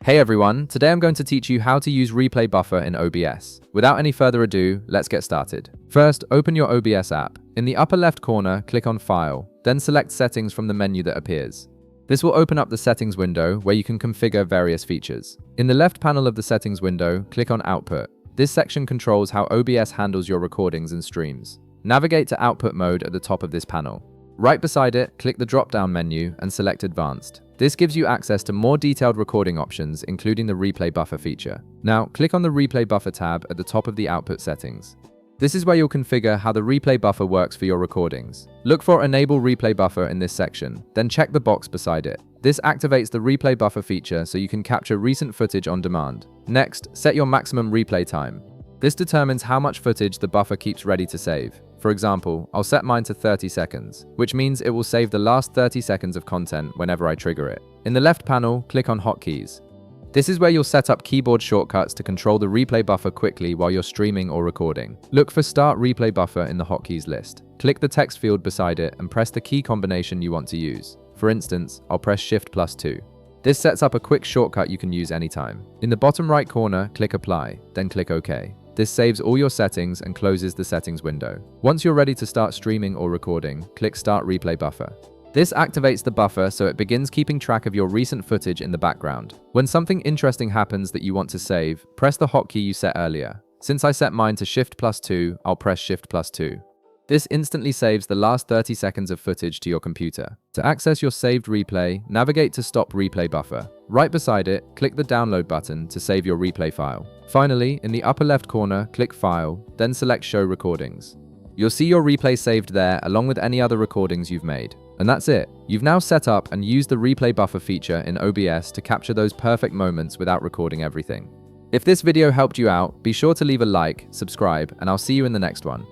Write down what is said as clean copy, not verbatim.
Hey everyone, today I'm going to teach you how to use Replay Buffer in OBS. Without any further ado, let's get started. First, open your OBS app. In the upper left corner, click on File, then select Settings from the menu that appears. This will open up the Settings window where you can configure various features. In the left panel of the Settings window, click on Output. This section controls how OBS handles your recordings and streams. Navigate to Output mode at the top of this panel. Right beside it, click the drop-down menu and select Advanced. This gives you access to more detailed recording options, including the Replay Buffer feature. Now, click on the Replay Buffer tab at the top of the Output settings. This is where you'll configure how the Replay Buffer works for your recordings. Look for Enable Replay Buffer in this section, then check the box beside it. This activates the Replay Buffer feature so you can capture recent footage on demand. Next, set your maximum replay time. This determines how much footage the buffer keeps ready to save. For example, I'll set mine to 30 seconds, which means it will save the last 30 seconds of content whenever I trigger it. In the left panel, click on Hotkeys. This is where you'll set up keyboard shortcuts to control the replay buffer quickly while you're streaming or recording. Look for Start Replay Buffer in the hotkeys list. Click the text field beside it and press the key combination you want to use. For instance, I'll press Shift+2. This sets up a quick shortcut you can use anytime. In the bottom right corner, click Apply, then click OK. This saves all your settings and closes the settings window. Once you're ready to start streaming or recording, click Start Replay Buffer. This activates the buffer so it begins keeping track of your recent footage in the background. When something interesting happens that you want to save, press the hotkey you set earlier. Since I set mine to Shift+2, I'll press Shift+2. This instantly saves the last 30 seconds of footage to your computer. To access your saved replay, navigate to Stop Replay Buffer. Right beside it, click the Download button to save your replay file. Finally, in the upper left corner, click File, then select Show Recordings. You'll see your replay saved there along with any other recordings you've made. And that's it. You've now set up and used the Replay Buffer feature in OBS to capture those perfect moments without recording everything. If this video helped you out, be sure to leave a like, subscribe, and I'll see you in the next one.